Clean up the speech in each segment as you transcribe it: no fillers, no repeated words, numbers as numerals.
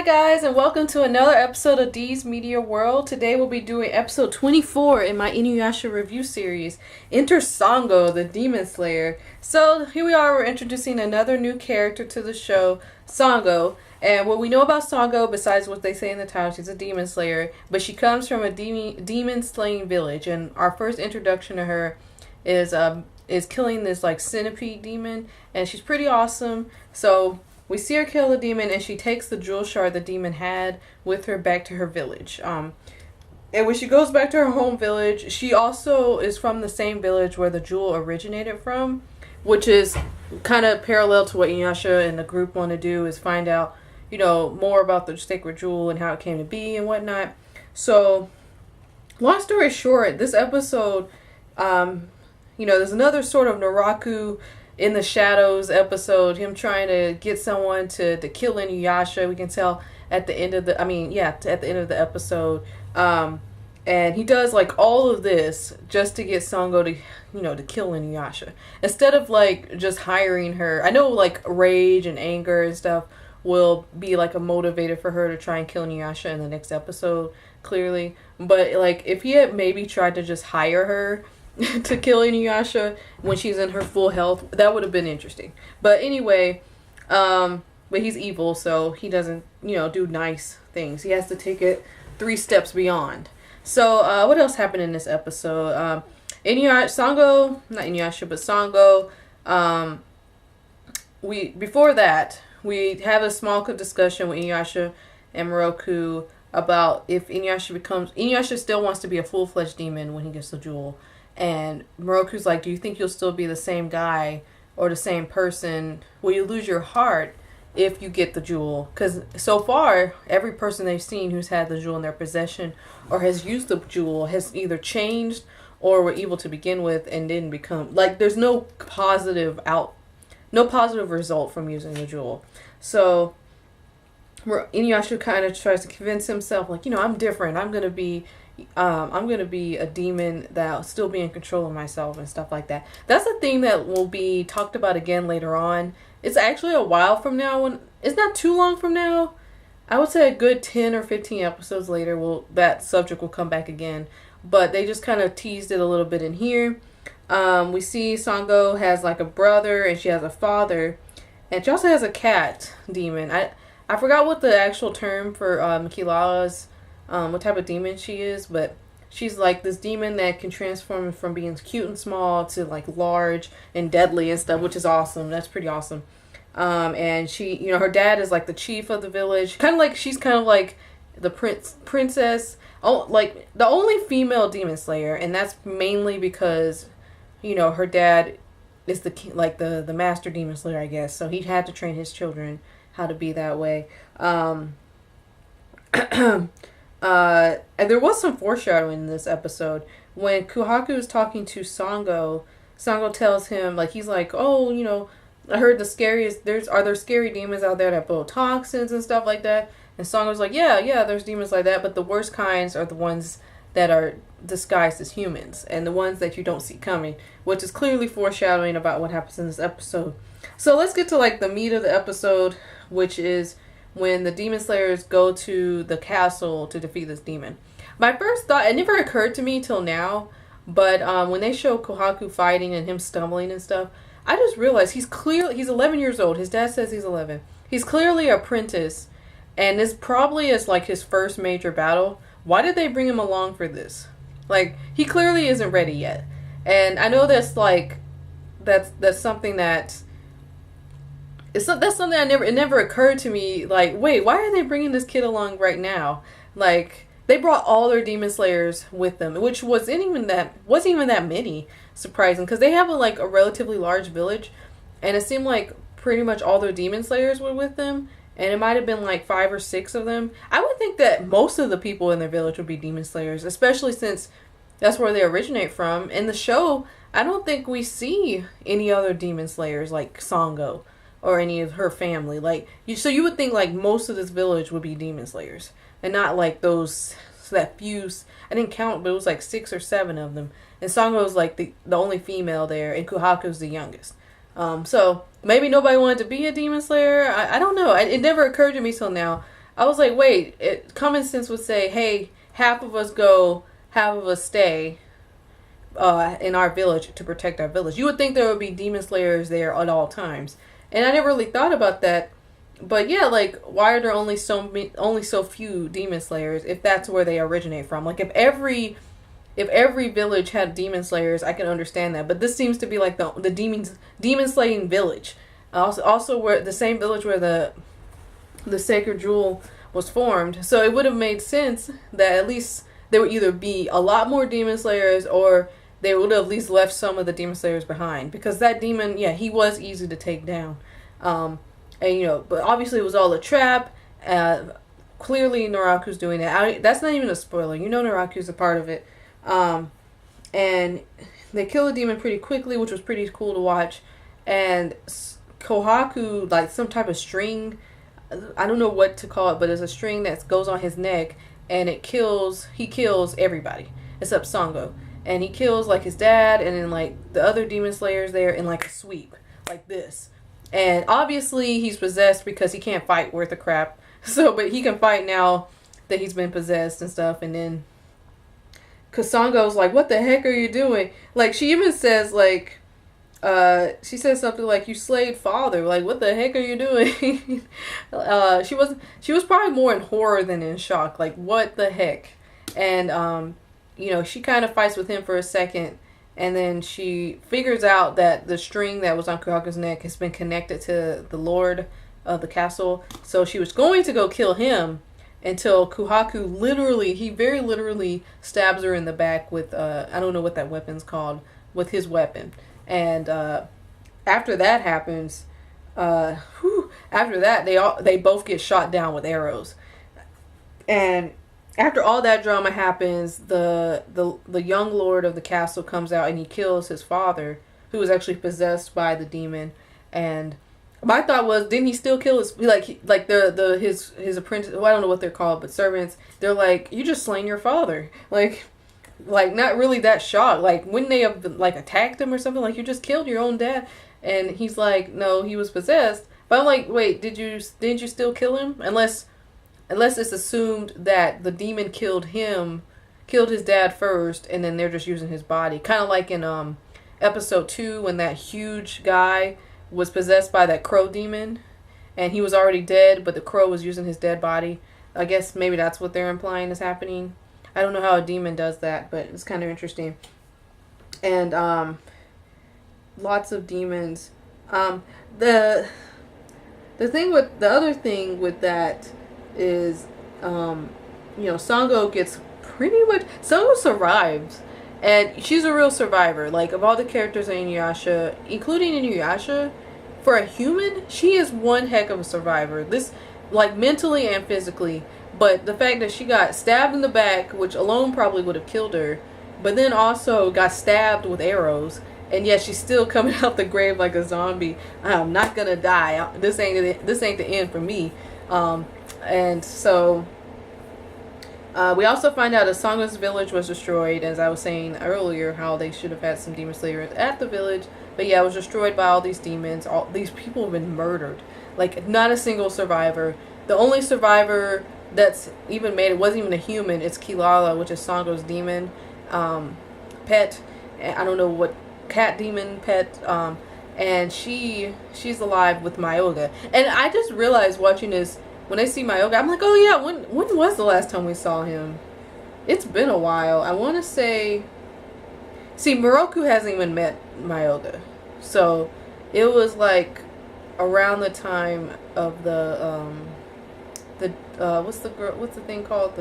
guys, and welcome to another episode of D's Media World. Today we'll be doing episode 24 in my Inuyasha review series, Enter Sango, the Demon Slayer. So here we are, we're introducing another new character to the show, Sango. And what we know about Sango, besides what they say in the title, she's a demon slayer, but she comes from a demon slaying village. And our first introduction to her is killing this like centipede demon, and she's pretty awesome. So we see her kill the demon, and she takes the jewel shard the demon had with her back to her village. And when she goes back to her home village, she also is from the same village where the jewel originated from, which is kind of parallel to what Inuyasha and the group want to do, is find out, more about the sacred jewel and how it came to be and whatnot. So, long story short, this episode, there's another sort of Naraku in the shadows episode, him trying to get someone to kill Inuyasha. We can tell at the end of the episode. And he does like all of this just to get Sango to kill Inuyasha. Instead of like just hiring her. I know like rage and anger and stuff will be like a motivator for her to try and kill Inuyasha in the next episode, clearly. But like if he had maybe tried to just hire her to kill Inuyasha when she's in her full health, that would have been interesting. But anyway, but he's evil, so he doesn't, do nice things. He has to take it 3 steps beyond. So, what else happened in this episode? Sango, before that, we have a small discussion with Inuyasha and Moroku about if Inuyasha still wants to be a full-fledged demon when he gets the jewel. And Moroku's like, do you think you'll still be the same guy or the same person? Will you lose your heart if you get the jewel? Because so far, every person they've seen who's had the jewel in their possession or has used the jewel has either changed or were evil to begin with and didn't become. Like, there's no positive result from using the jewel. So Inuyasha kind of tries to convince himself, like, I'm different. I'm gonna be a demon that'll still be in control of myself and stuff like that. That's a thing that will be talked about again later on. It's actually a while from now. It's not too long from now. I would say a good 10 or 15 episodes later, that subject will come back again. But they just kind of teased it a little bit in here. We see Sango has like a brother and she has a father. And she also has a cat demon. I forgot what the actual term for Mikila's what type of demon she is, but she's like this demon that can transform from being cute and small to like large and deadly and stuff, which is awesome. That's pretty awesome. And she, her dad is like the chief of the village. She's kind of like the princess. Oh, like the only female demon slayer, and that's mainly because, her dad is the master demon slayer, I guess. So he had to train his children how to be that way. And there was some foreshadowing in this episode. When Kohaku is talking to Sango tells him, like, he's like, oh, I heard are there scary demons out there that blow toxins and stuff like that? And Sango's like, yeah, there's demons like that, but the worst kinds are the ones that are disguised as humans, and the ones that you don't see coming, which is clearly foreshadowing about what happens in this episode. So let's get to, like, the meat of the episode, which is when the demon slayers go to the castle to defeat this demon. My first thought, it never occurred to me till now, but when they show Kohaku fighting and him stumbling and stuff, I just realized he's 11 years old. His dad says he's 11. He's clearly an apprentice, and this probably is like his first major battle. Why did they bring him along for this? Like, he clearly isn't ready yet. And I know that's something that that's something it never occurred to me, like, wait, why are they bringing this kid along right now? Like, they brought all their demon slayers with them, which wasn't even that many, surprising, because they have a relatively large village, and it seemed like pretty much all their demon slayers were with them, and it might have been like 5 or 6 of them. I would think that most of the people in their village would be demon slayers, especially since that's where they originate from. In the show, I don't think we see any other demon slayers like Sango or any of her family. So you would think like most of this village would be demon slayers, and not like that few. I didn't count, but it was like 6 or 7 of them. And Sango was like the only female there, and Kohaku's the youngest. So maybe nobody wanted to be a demon slayer. I don't know. It never occurred to me till now. I was like, wait, common sense would say, hey, half of us go, half of us stay in our village to protect our village. You would think there would be demon slayers there at all times, and I never really thought about that. But yeah, like, why are there only so few demon slayers if that's where they originate from? Like, if every village had demon slayers, I can understand that. But this seems to be like the demon slaying village. Also where the same village where the sacred jewel was formed. So it would have made sense that at least there would either be a lot more demon slayers, or they would have at least left some of the demon slayers behind, because that demon, yeah, he was easy to take down. And but obviously it was all a trap. Clearly Naraku's doing that. That's not even a spoiler. Naraku's a part of it. And they kill the demon pretty quickly, which was pretty cool to watch. And Kohaku, like some type of string, I don't know what to call it, but it's a string that goes on his neck, and he kills everybody except Sango. And he kills like his dad and then like the other demon slayers there in like a sweep like this. And obviously he's possessed because he can't fight worth a crap. So, but he can fight now that he's been possessed and stuff. And then Kasango's like, what the heck are you doing? Like, she even says like, she says something like, you slayed father. Like, what the heck are you doing? She was probably more in horror than in shock. Like, what the heck? And, she kind of fights with him for a second, and then she figures out that the string that was on Kuhaku's neck has been connected to the lord of the castle. So she was going to go kill him until Kuhaku very literally stabs her in the back with, I don't know what that weapon's called, with his weapon. And after that happens, after that they both get shot down with arrows. And after all that drama happens, the young lord of the castle comes out and he kills his father, who was actually possessed by the demon. And my thought was, didn't he still kill his his apprentice? Well, I don't know what they're called, but servants. They're like, you just slain your father. Like not really that shocked. Like, wouldn't they have like attacked him or something? Like, you just killed your own dad. And he's like, no, he was possessed. But I'm like, wait, didn't you still kill him? Unless it's assumed that the demon killed his dad first, and then they're just using his body. Kind of like in episode 2 when that huge guy was possessed by that crow demon, and he was already dead, but the crow was using his dead body. I guess maybe that's what they're implying is happening. I don't know how a demon does that, but it's kind of interesting. And lots of demons. The other thing with that is, Sango gets Sango survives, and she's a real survivor. Like, of all the characters in Inuyasha, including Inuyasha, for a human, she is one heck of a survivor. This, like, mentally and physically. But the fact that she got stabbed in the back, which alone probably would have killed her, but then also got stabbed with arrows, and yet she's still coming out the grave like a zombie. I'm not gonna die. This ain't the end for me. And so we also find out that Sango's village was destroyed, as I was saying earlier, how they should have had some demon slayers at the village. But yeah, it was destroyed by all these demons. All these people have been murdered. Like, not a single survivor. The only survivor that's even made it wasn't even a human. It's Kilala, which is Sango's demon pet. I don't know what cat demon pet. And she's alive with Myoga. And I just realized watching this, when I see Myoga, I'm like, oh yeah, when was the last time we saw him? It's been a while. I want to say... See, Moroku hasn't even met Myoga. So, it was like around the time of the what's the thing called?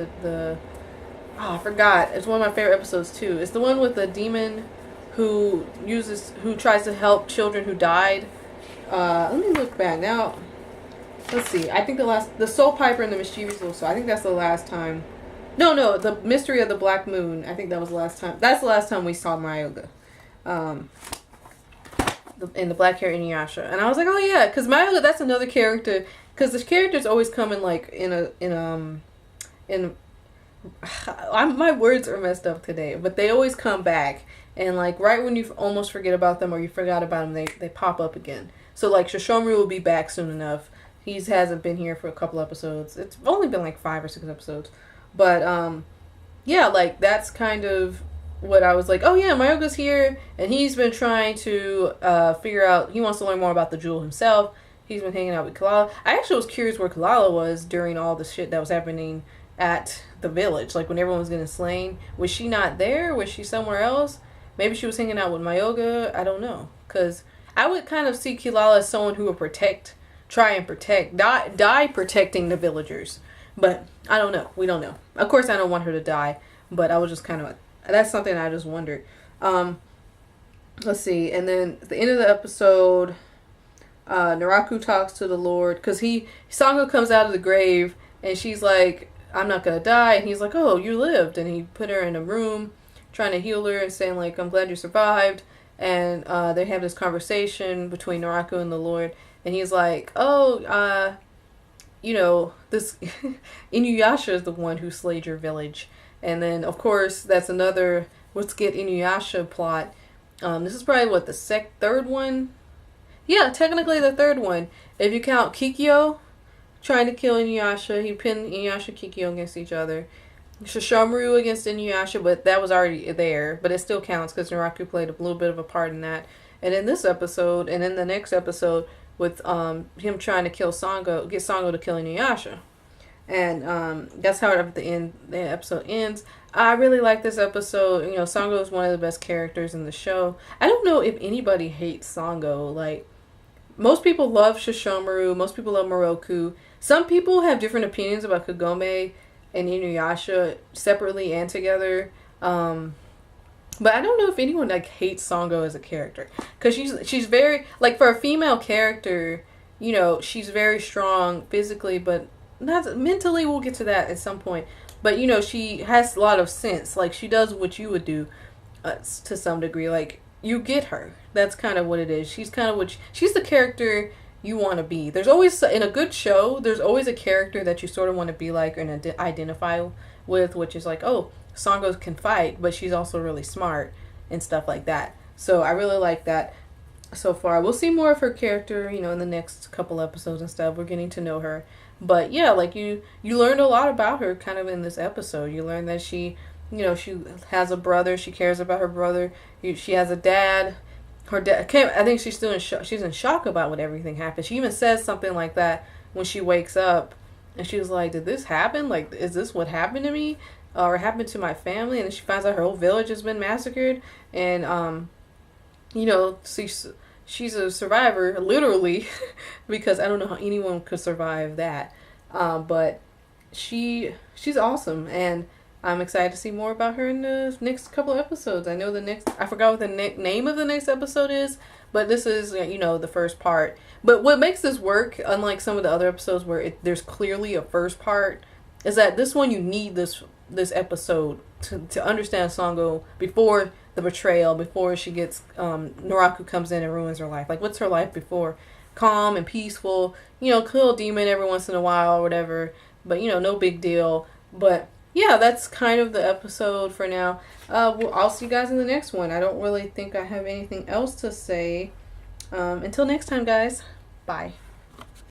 I forgot. It's one of my favorite episodes too. It's the one with the demon who tries to help children who died. Let me look back now. Let's see. I think the Soul Piper and the Mischievous Little Soul. I think that's the last time. No, the Mystery of the Black Moon. I think that was the last time. That's the last time we saw Myoga. In the black hair Inuyasha. And I was like, oh yeah, because Myoga, that's another character. Because the characters always come in like my words are messed up today, but they always come back, and like right when you almost forget about them or you forgot about them, they pop up again. So like Shoshomru will be back soon enough. He hasn't been here for a couple episodes. It's only been like 5 or 6 episodes. But yeah, like that's kind of what I was like, oh yeah, Mayoga's here, and he's been trying to figure out. He wants to learn more about the jewel himself. He's been hanging out with Kalala. I actually was curious where Kalala was during all the shit that was happening at the village, like when everyone was getting slain. Was she not there? Was she somewhere else? Maybe she was hanging out with Mayoga. I don't know, because I would kind of see Kalala as someone who would try and protect, die protecting the villagers. But I don't know. We don't know. Of course, I don't want her to die, but I was just kind of, that's something I just wondered. Let's see. And then at the end of the episode, Naraku talks to the Lord, because Sango comes out of the grave, and she's like, I'm not gonna die, and he's like, oh, you lived, and he put her in a room trying to heal her and saying like, I'm glad you survived. And they have this conversation between Naraku and the Lord, and he's like, oh, this Inuyasha is the one who slayed your village. And then of course that's another let's get Inuyasha plot. This is probably the third one. Yeah, technically the third one. If you count Kikyo trying to kill Inuyasha, he pinned Inuyasha and Kikyo against each other. Shishomaru against Inuyasha, but that was already there. But it still counts because Naraku played a little bit of a part in that. And in this episode, and in the next episode, with him trying to get Sango to kill Inuyasha. And that's how the episode ends. I really like this episode. Sango is one of the best characters in the show. I don't know if anybody hates Sango. Like, most people love Shishomaru. Most people love Moroku. Some people have different opinions about Kagome and Inuyasha separately and together. But I don't know if anyone hates Sango as a character, because she's very, like, for a female character, she's very strong physically, but not mentally. We'll get to that at some point. But she has a lot of sense. Like, she does what you would do to some degree. Like, you get her. That's kind of what it is. She's kind of she's the character you want to be. There's always, in a good show, there's always a character that you sort of want to be like and identify with, which is like, oh, Sango can fight, but she's also really smart and stuff like that. So I really like that so far. We'll see more of her character, in the next couple episodes and stuff. We're getting to know her. But yeah, like you learned a lot about her kind of in this episode. You learned that she has a brother. She cares about her brother. She has a dad. Her dad, I think she's still in shock. She's in shock about what everything happened. She even says something like that when she wakes up. And she was like, did this happen? Like, is this what happened to me? Or happened to my family? And then she finds out her whole village has been massacred. And, she's a survivor, literally, because I don't know how anyone could survive that. But she's awesome. And I'm excited to see more about her in the next couple of episodes. I know I forgot what the name of the next episode is, but this is, the first part. But what makes this work, unlike some of the other episodes where there's clearly a first part, is that this one you need this episode to understand Sango before the betrayal, before she gets, Naraku comes in and ruins her life. Like, what's her life before? Calm and peaceful, kill a demon every once in a while or whatever, but, no big deal. But yeah, that's kind of the episode for now. I'll see you guys in the next one. I don't really think I have anything else to say. Until next time, guys. Bye.